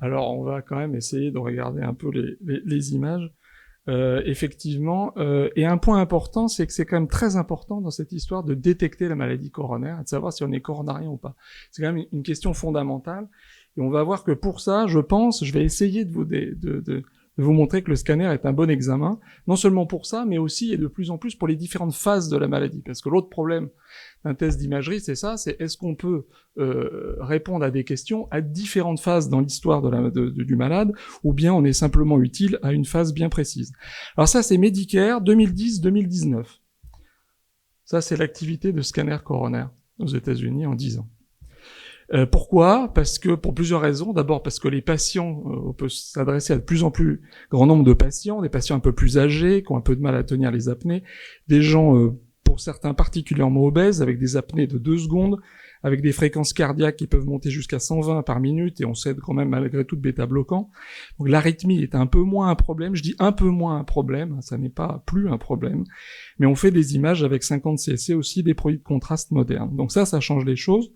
Alors, on va quand même essayer de regarder un peu les images. Effectivement. Et un point important, c'est que c'est quand même très important dans cette histoire de détecter la maladie coronaire, et de savoir si on est coronarien ou pas. C'est quand même une question fondamentale. Et on va voir que pour ça, je vais essayer de vous montrer que le scanner est un bon examen, non seulement pour ça, mais aussi et de plus en plus pour les différentes phases de la maladie. Parce que l'autre problème d'un test d'imagerie, c'est ça, c'est est-ce qu'on peut répondre à des questions à différentes phases dans l'histoire du malade, ou bien on est simplement utile à une phase bien précise. Alors ça, c'est Medicare 2010-2019. Ça, c'est l'activité de scanner coronaire aux États-Unis en 10 ans. Pourquoi ? Parce que pour plusieurs raisons. D'abord parce que les patients, on peut s'adresser à de plus en plus grand nombre de patients, des patients un peu plus âgés, qui ont un peu de mal à tenir les apnées, des gens, pour certains particulièrement obèses, avec des apnées de 2 secondes, avec des fréquences cardiaques qui peuvent monter jusqu'à 120 par minute, et on cède quand même malgré tout de bêta-bloquants. Donc l'arythmie est un peu moins un problème. Je dis un peu moins un problème, ça n'est pas plus un problème, mais on fait des images avec 50 cc aussi, des produits de contraste modernes. Donc ça change les choses.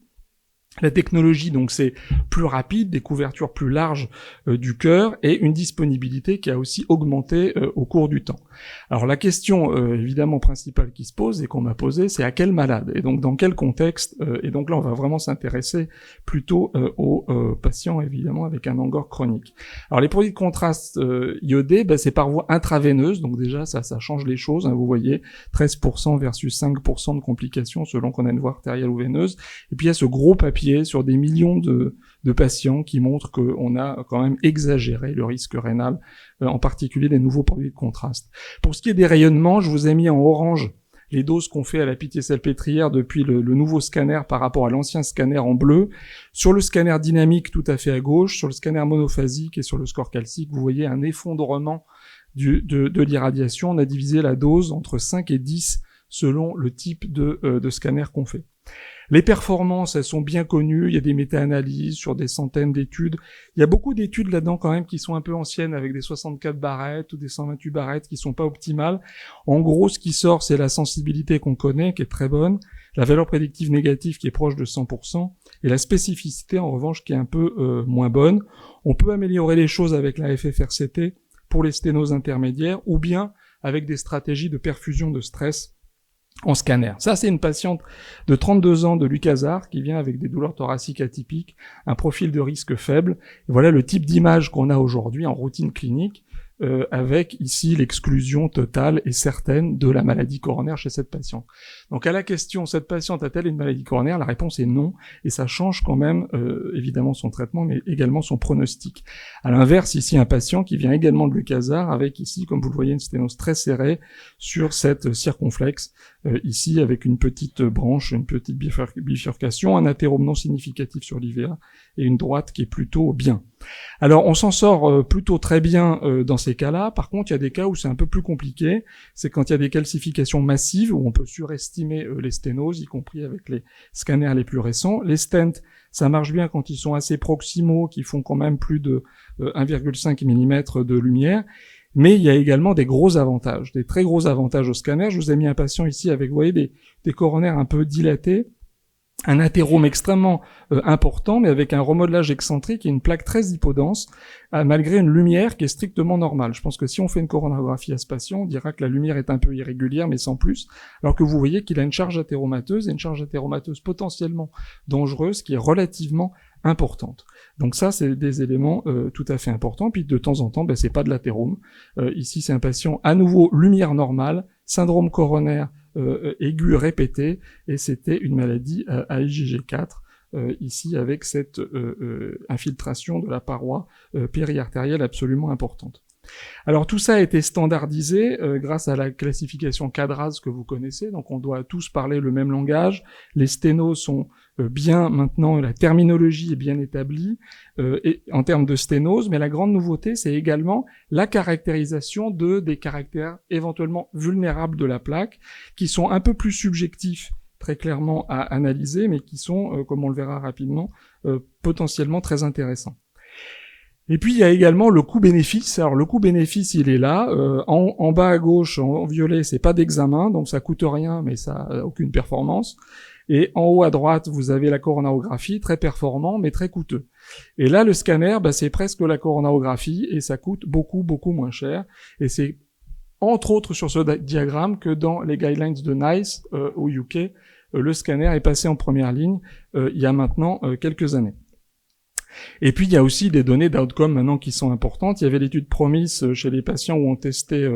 La technologie, donc, c'est plus rapide, des couvertures plus larges du cœur, et une disponibilité qui a aussi augmenté au cours du temps. Alors la question évidemment principale qui se pose et qu'on m'a posée, c'est à quel malade, et donc dans quel contexte, et donc là on va vraiment s'intéresser plutôt aux patients évidemment avec un angor chronique. Alors les produits de contraste iodés, c'est par voie intraveineuse, donc déjà ça change les choses, hein, vous voyez 13% versus 5% de complications selon qu'on a une voie artérielle ou veineuse, et puis il y a ce gros papier sur des millions de patients qui montrent qu'on a quand même exagéré le risque rénal, en particulier des nouveaux produits de contraste. Pour ce qui est des rayonnements, je vous ai mis en orange les doses qu'on fait à la Pitié-Salpêtrière depuis le nouveau scanner par rapport à l'ancien scanner en bleu. Sur le scanner dynamique tout à fait à gauche, sur le scanner monophasique et sur le score calcique, vous voyez un effondrement de l'irradiation. On a divisé la dose entre 5 et 10 selon le type de scanner qu'on fait. Les performances, elles sont bien connues, il y a des méta-analyses sur des centaines d'études. Il y a beaucoup d'études là-dedans quand même qui sont un peu anciennes avec des 64 barrettes ou des 128 barrettes qui sont pas optimales. En gros, ce qui sort, c'est la sensibilité qu'on connaît, qui est très bonne, la valeur prédictive négative qui est proche de 100%, et la spécificité en revanche qui est un peu moins bonne. On peut améliorer les choses avec la FFRCT pour les sténoses intermédiaires ou bien avec des stratégies de perfusion de stress en scanner. Ça, c'est une patiente de 32 ans de Lucasard qui vient avec des douleurs thoraciques atypiques, un profil de risque faible. Et voilà le type d'image qu'on a aujourd'hui en routine clinique, avec ici l'exclusion totale et certaine de la maladie coronaire chez cette patiente. Donc à la question, cette patiente a-t-elle une maladie coronaire ? La réponse est non, et ça change quand même évidemment son traitement, mais également son pronostic. À l'inverse, ici un patient qui vient également de Lucasard, avec ici, comme vous le voyez, une sténose très serrée sur cette circonflexe, ici avec une petite branche, une petite bifurcation, un athérome non significatif sur l'IVA, et une droite qui est plutôt bien. Alors on s'en sort plutôt très bien dans ces cas-là. Par contre, il y a des cas où c'est un peu plus compliqué. C'est quand il y a des calcifications massives où on peut surestimer les sténoses, y compris avec les scanners les plus récents. Les stents, ça marche bien quand ils sont assez proximaux, qui font quand même plus de 1,5 mm de lumière. Mais il y a également des gros avantages, des très gros avantages au scanner. Je vous ai mis un patient ici avec, vous voyez, des coronaires un peu dilatés, un athérome extrêmement important, mais avec un remodelage excentrique et une plaque très hypodense, malgré une lumière qui est strictement normale. Je pense que si on fait une coronarographie à ce patient, on dira que la lumière est un peu irrégulière, mais sans plus, alors que vous voyez qu'il a une charge athéromateuse, et une charge athéromateuse potentiellement dangereuse, qui est relativement importante. Donc ça, c'est des éléments tout à fait importants. Puis de temps en temps, c'est pas de l'athérome. Ici, c'est un patient à nouveau lumière normale, syndrome coronaire aigu répété, et c'était une maladie à IgG4, ici avec cette infiltration de la paroi périartérielle absolument importante. Alors tout ça a été standardisé grâce à la classification CADRAS que vous connaissez, donc on doit tous parler le même langage, les sténos sont bien maintenant, la terminologie est bien établie et en termes de sténose, mais la grande nouveauté c'est également la caractérisation des caractères éventuellement vulnérables de la plaque, qui sont un peu plus subjectifs très clairement à analyser, mais qui sont, comme on le verra rapidement, potentiellement très intéressants. Et puis il y a également le coût-bénéfice. Alors le coût-bénéfice, il est là. En bas à gauche, en violet, c'est pas d'examen, donc ça coûte rien, mais ça a aucune performance. Et en haut à droite, vous avez la coronarographie, très performant, mais très coûteux. Et là, le scanner, c'est presque la coronarographie, et ça coûte beaucoup, beaucoup moins cher. Et c'est entre autres sur ce diagramme que dans les guidelines de NICE au UK, le scanner est passé en première ligne il y a maintenant quelques années. Et puis, il y a aussi des données d'outcome maintenant qui sont importantes. Il y avait l'étude Promise chez les patients où on testait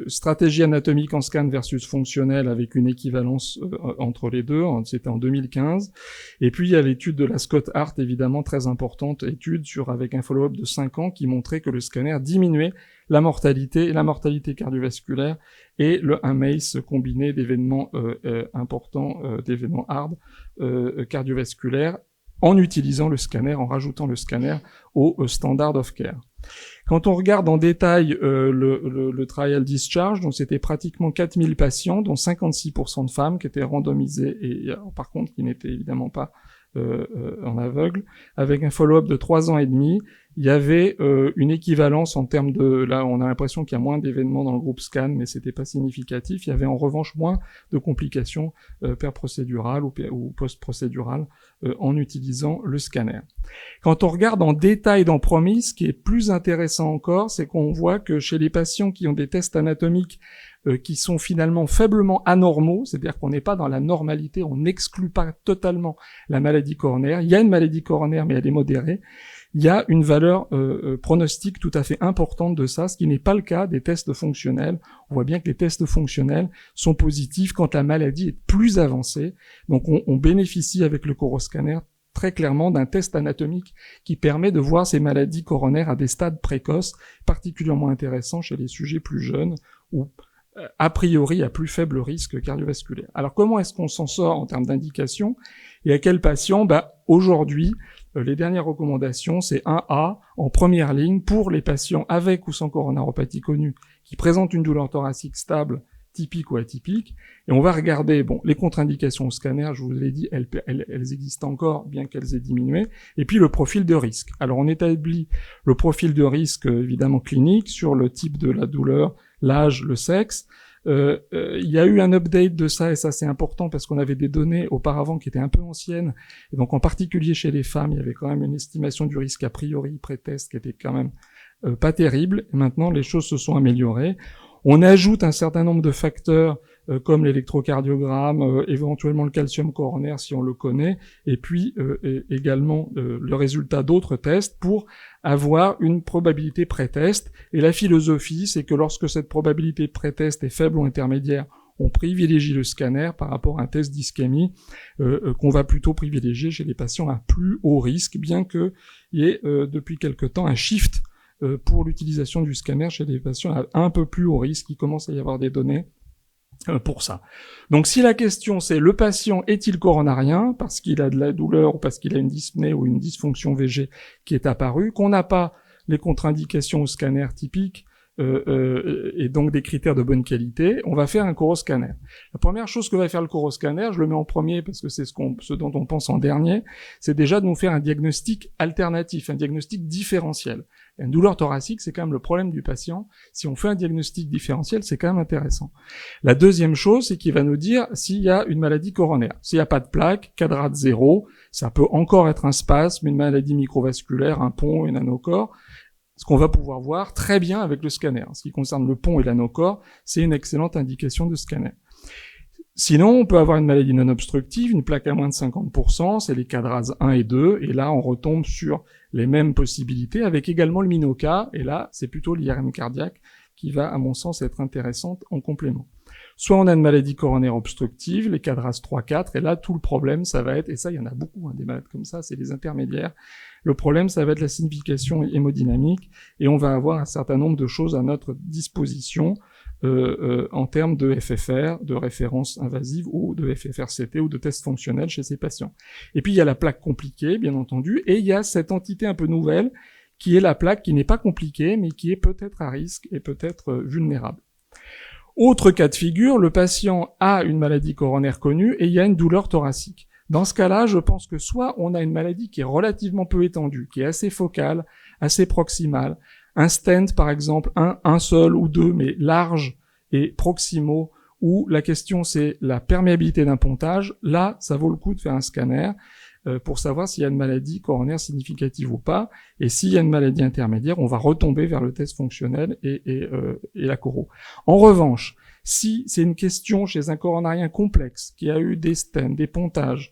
stratégie anatomique en scan versus fonctionnelle avec une équivalence entre les deux. C'était en 2015. Et puis, il y a l'étude de la Scott Hart, évidemment, très importante étude avec un follow-up de 5 ans qui montrait que le scanner diminuait la mortalité cardiovasculaire et un MACE combiné d'événements importants, d'événements hard cardiovasculaires, en utilisant le scanner, en rajoutant le scanner au standard of care. Quand on regarde en détail le trial discharge, donc c'était pratiquement 4000 patients, dont 56% de femmes qui étaient randomisées et par contre qui n'étaient évidemment pas en aveugle, avec un follow-up de 3 ans et demi, il y avait une équivalence en termes de... Là, on a l'impression qu'il y a moins d'événements dans le groupe scan, mais c'était pas significatif. Il y avait en revanche moins de complications per-procédurales ou post-procédurales en utilisant le scanner. Quand on regarde en détail dans Promise, ce qui est plus intéressant encore, c'est qu'on voit que chez les patients qui ont des tests anatomiques qui sont finalement faiblement anormaux, c'est-à-dire qu'on n'est pas dans la normalité, on n'exclut pas totalement la maladie coronaire. Il y a une maladie coronaire, mais elle est modérée. Il y a une valeur pronostique tout à fait importante de ça, ce qui n'est pas le cas des tests fonctionnels. On voit bien que les tests fonctionnels sont positifs quand la maladie est plus avancée. Donc on bénéficie avec le coroscanner très clairement d'un test anatomique qui permet de voir ces maladies coronaires à des stades précoces, particulièrement intéressants chez les sujets plus jeunes ou a priori à plus faible risque cardiovasculaire. Alors comment est-ce qu'on s'en sort en termes d'indication et à quels patients? Aujourd'hui, les dernières recommandations, c'est 1A en première ligne pour les patients avec ou sans coronaropathie connue qui présentent une douleur thoracique stable, typique ou atypique. Et on va regarder, les contre-indications au scanner, je vous l'ai dit, elles existent encore, bien qu'elles aient diminué. Et puis le profil de risque. Alors on établit le profil de risque, évidemment clinique, sur le type de la douleur, l'âge, le sexe. Il y a eu un update de ça, et ça c'est important parce qu'on avait des données auparavant qui étaient un peu anciennes, et donc en particulier chez les femmes, il y avait quand même une estimation du risque a priori pré-test qui était quand même pas terrible. Et maintenant les choses se sont améliorées. On ajoute un certain nombre de facteurs comme l'électrocardiogramme, éventuellement le calcium coronaire si on le connaît, et puis également le résultat d'autres tests pour avoir une probabilité pré-test. Et la philosophie, c'est que lorsque cette probabilité pré-test est faible ou intermédiaire, on privilégie le scanner par rapport à un test d'ischémie qu'on va plutôt privilégier chez les patients à plus haut risque, bien qu'il y ait depuis quelque temps un shift pour l'utilisation du scanner chez les patients à un peu plus haut risque. Il commence à y avoir des données pour ça. Donc si la question c'est le patient est-il coronarien parce qu'il a de la douleur ou parce qu'il a une dyspnée ou une dysfonction VG qui est apparue, qu'on n'a pas les contre-indications au scanner typiques et donc des critères de bonne qualité, on va faire un coroscanner. La première chose que va faire le coroscanner, je le mets en premier parce que c'est ce dont on pense en dernier, c'est déjà de nous faire un diagnostic alternatif, un diagnostic différentiel. Une douleur thoracique, c'est quand même le problème du patient. Si on fait un diagnostic différentiel, c'est quand même intéressant. La deuxième chose, c'est qu'il va nous dire s'il y a une maladie coronaire. S'il n'y a pas de plaque, quadrate 0, ça peut encore être un spasme, une maladie microvasculaire, un pont, une anocorps. Ce qu'on va pouvoir voir très bien avec le scanner. En ce qui concerne le pont et l'anocorps, c'est une excellente indication de scanner. Sinon, on peut avoir une maladie non obstructive, une plaque à moins de 50%, c'est les quadrases 1 et 2, et là, on retombe sur les mêmes possibilités, avec également le MINOCA, et là, c'est plutôt l'IRM cardiaque qui va, à mon sens, être intéressante en complément. Soit on a une maladie coronaire obstructive, les quadrases 3, 4, et là, tout le problème, ça va être, et ça, il y en a beaucoup, des malades comme ça, c'est les intermédiaires. Le problème, ça va être la signification hémodynamique, et on va avoir un certain nombre de choses à notre disposition, en termes de FFR, de référence invasive, ou de FFRCT, ou de tests fonctionnels chez ces patients. Et puis il y a la plaque compliquée, bien entendu, et il y a cette entité un peu nouvelle, qui est la plaque qui n'est pas compliquée, mais qui est peut-être à risque et peut-être vulnérable. Autre cas de figure, le patient a une maladie coronaire connue, et il y a une douleur thoracique. Dans ce cas-là, je pense que soit on a une maladie qui est relativement peu étendue, qui est assez focale, assez proximale, un stent par exemple, un seul ou deux, mais large et proximaux, où la question c'est la perméabilité d'un pontage. Là, ça vaut le coup de faire un scanner pour savoir s'il y a une maladie coronaire significative ou pas. Et s'il y a une maladie intermédiaire, on va retomber vers le test fonctionnel et la coro. En revanche, si c'est une question chez un coronarien complexe, qui a eu des stents, des pontages,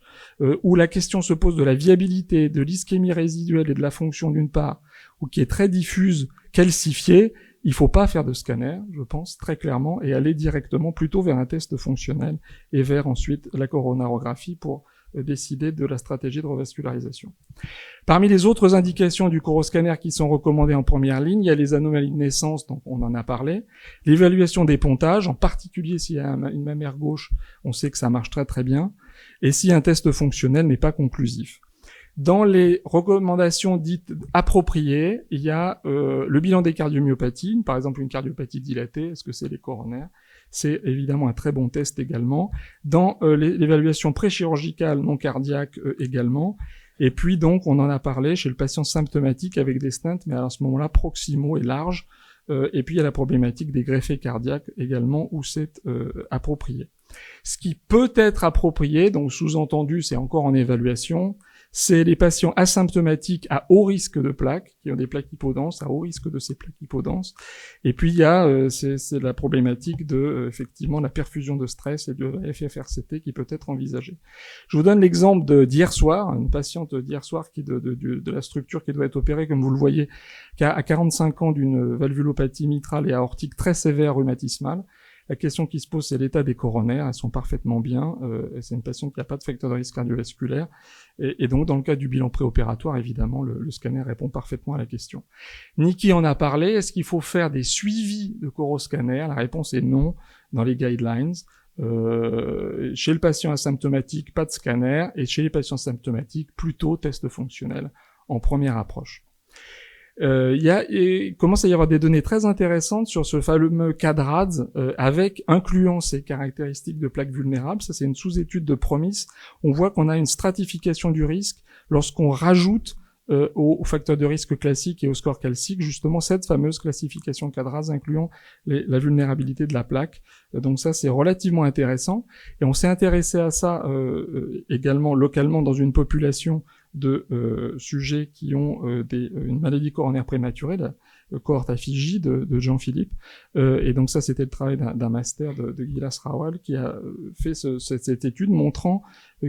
où la question se pose de la viabilité, de l'ischémie résiduelle et de la fonction d'une part, ou qui est très diffuse, calcifiée, il faut pas faire de scanner, je pense, très clairement, et aller directement plutôt vers un test fonctionnel et vers ensuite la coronarographie pour décider de la stratégie de revascularisation. Parmi les autres indications du coroscanner qui sont recommandées en première ligne, il y a les anomalies de naissance, donc on en a parlé, l'évaluation des pontages, en particulier s'il y a une mammaire gauche, on sait que ça marche très très bien, et si un test fonctionnel n'est pas conclusif. Dans les recommandations dites appropriées, il y a le bilan des cardiomyopathies, par exemple une cardiopathie dilatée, est-ce que c'est les coronaires? C'est évidemment un très bon test également. Dans l'évaluation préchirurgicale non cardiaque également. Et puis donc, on en a parlé chez le patient symptomatique avec des stents, mais à ce moment-là, proximaux et larges. Et puis il y a la problématique des greffés cardiaques également, où c'est approprié. Ce qui peut être approprié, donc sous-entendu, c'est encore en évaluation, c'est les patients asymptomatiques à haut risque de plaques, qui ont des plaques hypodenses, à haut risque de ces plaques hypodenses. Et puis il y a c'est la problématique de effectivement la perfusion de stress et de la FFRCT qui peut être envisagée. Je vous donne l'exemple d'hier soir, une patiente d'hier soir qui de la structure qui doit être opérée, comme vous le voyez, qui a à 45 ans d'une valvulopathie mitrale et aortique très sévère rhumatismale. La question qui se pose, c'est l'état des coronaires. Elles sont parfaitement bien. C'est une patiente qui n'a pas de facteur de risque cardiovasculaire. Et donc, dans le cas du bilan préopératoire, évidemment, le scanner répond parfaitement à la question. Niki en a parlé. Est-ce qu'il faut faire des suivis de coroscanner? La réponse est non dans les guidelines. Chez le patient asymptomatique, pas de scanner. Et chez les patients symptomatiques, plutôt test fonctionnel en première approche. Il commence à y avoir des données très intéressantes sur ce fameux CADRADS avec incluant ces caractéristiques de plaques vulnérables. Ça, c'est une sous-étude de PROMIS. On voit qu'on a une stratification du risque lorsqu'on rajoute aux facteurs de risque classiques et au score calcique, justement cette fameuse classification CADRADS incluant la vulnérabilité de la plaque. Donc ça, c'est relativement intéressant. Et on s'est intéressé à ça également localement dans une population de sujets qui ont une maladie coronaire prématurée, la cohorte Affigie de Jean-Philippe. Et donc ça, c'était le travail d'un master de Gilas Rawal qui a fait cette étude montrant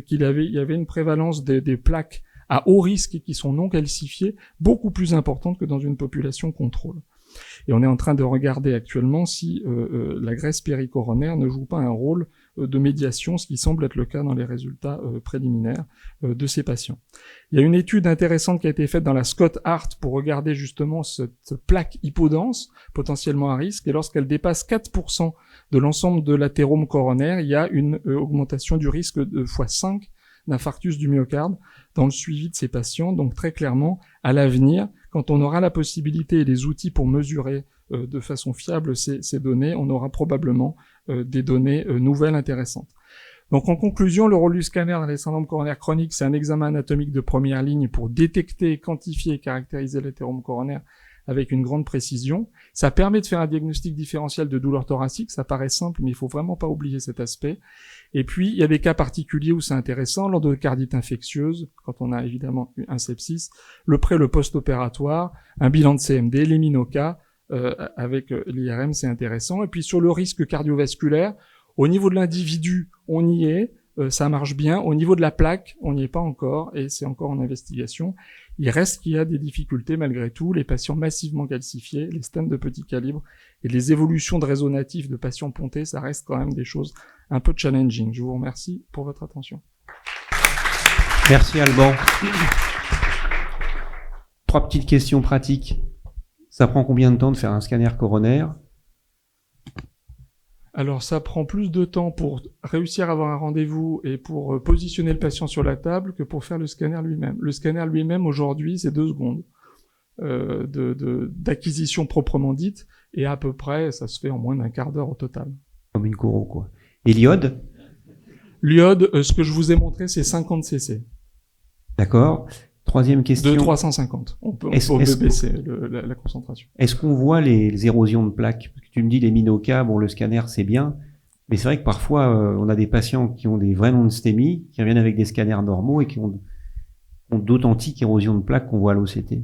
qu'il y avait une prévalence des plaques à haut risque et qui sont non calcifiées beaucoup plus importante que dans une population contrôle. Et on est en train de regarder actuellement si la graisse péricoronaire ne joue pas un rôle de médiation, ce qui semble être le cas dans les résultats préliminaires de ces patients. Il y a une étude intéressante qui a été faite dans la Scott Hart pour regarder justement cette plaque hypodense, potentiellement à risque, et lorsqu'elle dépasse 4% de l'ensemble de l'athérome coronaire, il y a une augmentation du risque de x5 d'infarctus du myocarde dans le suivi de ces patients. Donc très clairement, à l'avenir, quand on aura la possibilité et les outils pour mesurer de façon fiable ces données, on aura probablement des données nouvelles intéressantes. Donc en conclusion, le rôle du scanner dans les syndromes coronaires chroniques, c'est un examen anatomique de première ligne pour détecter, quantifier et caractériser l'athérome coronaire avec une grande précision. Ça permet de faire un diagnostic différentiel de douleur thoracique, ça paraît simple, mais il faut vraiment pas oublier cet aspect. Et puis, il y a des cas particuliers où c'est intéressant, l'endocardite infectieuse, quand on a évidemment un sepsis, le pré, le post-opératoire, un bilan de CMD, les MINOCA, avec l'IRM, c'est intéressant. Et puis sur le risque cardiovasculaire, au niveau de l'individu, on y est, ça marche bien. Au niveau de la plaque, on n'y est pas encore, et c'est encore en investigation. Il reste qu'il y a des difficultés malgré tout, les patients massivement calcifiés, les stents de petit calibre, et les évolutions de réseau natif de patients pontés, ça reste quand même des choses un peu challenging. Je vous remercie pour votre attention. Merci Alban. 3 petites questions pratiques. Ça prend combien de temps de faire un scanner coronaire? Alors ça prend plus de temps pour réussir à avoir un rendez-vous et pour positionner le patient sur la table que pour faire le scanner lui-même. Le scanner lui-même aujourd'hui c'est 2 secondes d'acquisition proprement dite et à peu près ça se fait en moins d'un quart d'heure au total. Comme une coro quoi. Et l'iode? L'iode, ce que je vous ai montré c'est 50 cc. D'accord. 3e question. De 350. On peut baisser la concentration. Est-ce qu'on voit les érosions de plaques? Parce que tu me dis les MINOCA, bon le scanner c'est bien. Mais c'est vrai que parfois, on a des patients qui ont des vraies non-stémies, qui reviennent avec des scanners normaux et qui ont d'authentiques érosions de plaques qu'on voit à l'OCT.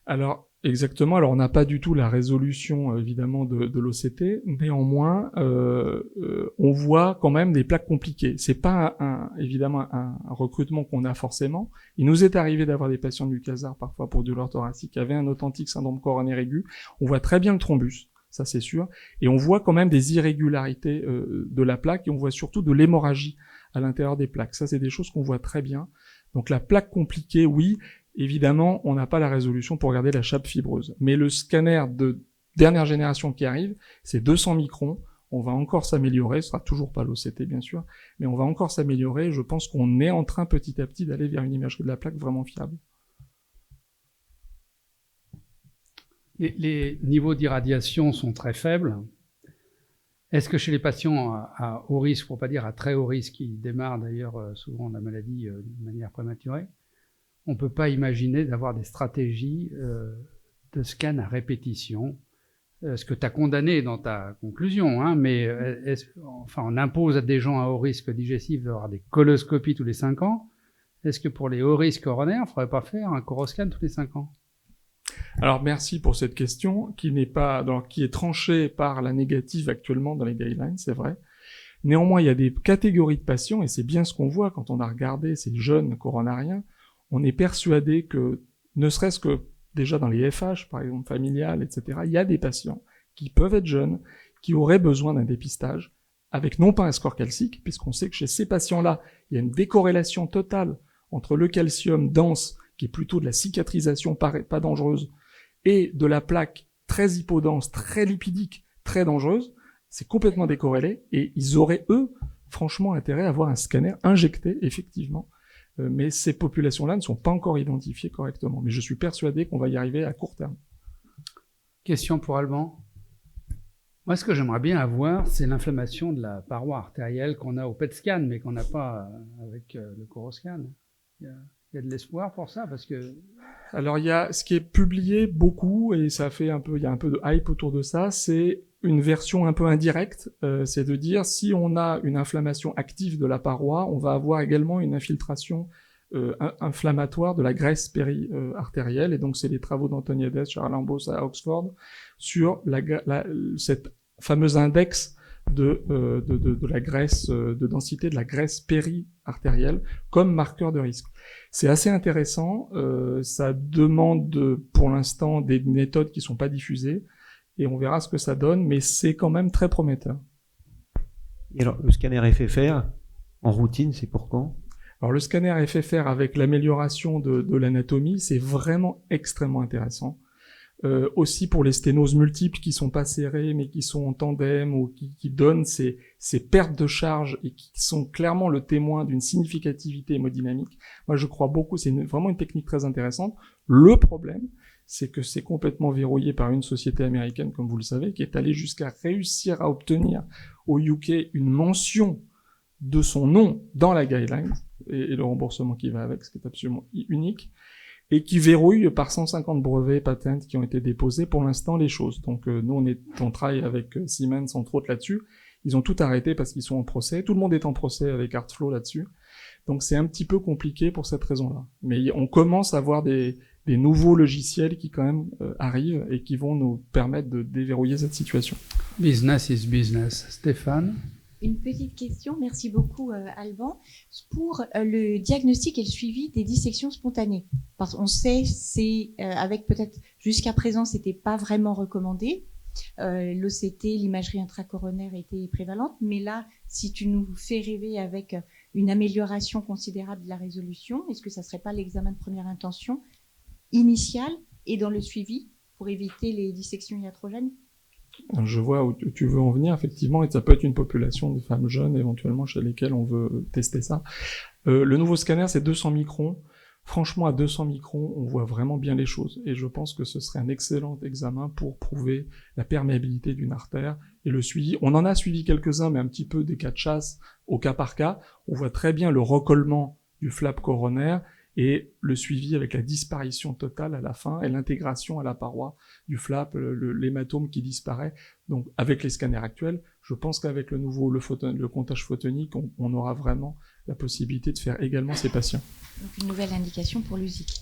Alors, exactement. Alors, on n'a pas du tout la résolution, évidemment, de l'OCT. Néanmoins, on voit quand même des plaques compliquées. C'est pas évidemment un recrutement qu'on a forcément. Il nous est arrivé d'avoir des patients de Lucasard, parfois pour douleur thoracique, qui avaient un authentique syndrome coronaire aigu. On voit très bien le thrombus. Ça, c'est sûr. Et on voit quand même des irrégularités de la plaque et on voit surtout de l'hémorragie à l'intérieur des plaques. Ça, c'est des choses qu'on voit très bien. Donc, la plaque compliquée, oui. Évidemment, on n'a pas la résolution pour regarder la chape fibreuse. Mais le scanner de dernière génération qui arrive, c'est 200 microns. On va encore s'améliorer. Ce sera toujours pas l'OCT, bien sûr. Mais on va encore s'améliorer. Je pense qu'on est en train petit à petit d'aller vers une imagerie de la plaque vraiment fiable. Les niveaux d'irradiation sont très faibles. Est-ce que chez les patients à haut risque, pour pas dire à très haut risque, qui démarrent d'ailleurs souvent la maladie de manière prématurée, on ne peut pas imaginer d'avoir des stratégies de scan à répétition, ce que tu as condamné dans ta conclusion, hein, mais on impose à des gens à haut risque digestif d'avoir des coloscopies tous les 5 ans. Est-ce que pour les hauts risques coronaires, il ne faudrait pas faire un coroscan tous les 5 ans? Alors merci pour cette question qui est tranchée par la négative actuellement dans les guidelines, c'est vrai. Néanmoins, il y a des catégories de patients et c'est bien ce qu'on voit quand on a regardé ces jeunes coronariens. On est persuadé que, ne serait-ce que déjà dans les FH, par exemple familiales, etc., il y a des patients qui peuvent être jeunes, qui auraient besoin d'un dépistage avec non pas un score calcique, puisqu'on sait que chez ces patients-là, il y a une décorrélation totale entre le calcium dense, qui est plutôt de la cicatrisation pas dangereuse, et de la plaque très hypodense, très lipidique, très dangereuse. C'est complètement décorrélé, et ils auraient, eux, franchement intérêt à avoir un scanner injecté, effectivement. Mais ces populations-là ne sont pas encore identifiées correctement. Mais je suis persuadé qu'on va y arriver à court terme. Question pour Alban. Moi, ce que j'aimerais bien avoir, c'est l'inflammation de la paroi artérielle qu'on a au PET scan, mais qu'on n'a pas avec le coroscan. Il y a de l'espoir pour ça, parce que... Alors, il y a ce qui est publié beaucoup, et ça fait il y a un peu de hype autour de ça, c'est une version un peu indirecte, c'est de dire si on a une inflammation active de la paroi, on va avoir également une infiltration inflammatoire de la graisse péri-artérielle, et donc c'est les travaux d'Antoniades, Charles Ambos à Oxford, sur cette fameuse index de la graisse, de densité de la graisse péri-artérielle comme marqueur de risque. C'est assez intéressant, ça demande pour l'instant des méthodes qui sont pas diffusées, et on verra ce que ça donne, mais c'est quand même très prometteur. Et alors, le scanner FFR, en routine, c'est pour quand? Alors, le scanner FFR avec l'amélioration de l'anatomie, c'est vraiment extrêmement intéressant. Aussi pour les sténoses multiples qui sont pas serrées, mais qui sont en tandem, ou qui donnent ces pertes de charge et qui sont clairement le témoin d'une significativité hémodynamique. Moi, je crois beaucoup, c'est vraiment une technique très intéressante. Le problème, c'est que c'est complètement verrouillé par une société américaine, comme vous le savez, qui est allée jusqu'à réussir à obtenir au UK une mention de son nom dans la guideline, et le remboursement qui va avec, ce qui est absolument unique, et qui verrouille par 150 brevets, patents qui ont été déposés pour l'instant les choses. Donc nous, on travaille avec Siemens, entre autres, là-dessus. Ils ont tout arrêté parce qu'ils sont en procès. Tout le monde est en procès avec Heartflow là-dessus. Donc c'est un petit peu compliqué pour cette raison-là. Mais on commence à avoir des nouveaux logiciels qui quand même arrivent et qui vont nous permettre de déverrouiller cette situation. Business is business. Stéphane? Une petite question, merci beaucoup Alban, pour le diagnostic et le suivi des dissections spontanées. Parce qu'on sait, c'est avec peut-être jusqu'à présent, c'était pas vraiment recommandé. L'OCT, l'imagerie intracoronaire était prévalente, mais là, si tu nous fais rêver avec une amélioration considérable de la résolution, est-ce que ça serait pas l'examen de première intention initial et dans le suivi pour éviter les dissections iatrogènes? Je vois où tu veux en venir, effectivement, et ça peut être une population de femmes jeunes, éventuellement, chez lesquelles on veut tester ça. Le nouveau scanner, c'est 200 microns. Franchement, à 200 microns, on voit vraiment bien les choses. Et je pense que ce serait un excellent examen pour prouver la perméabilité d'une artère et le suivi. On en a suivi quelques-uns, mais un petit peu des cas de chasse au cas par cas. On voit très bien le recollement du flap coronaire et le suivi avec la disparition totale à la fin et l'intégration à la paroi du flap, l'hématome qui disparaît. Donc, avec les scanners actuels, je pense qu'avec le comptage photonique, on aura vraiment la possibilité de faire également ces patients. Donc, une nouvelle indication pour l'USIC.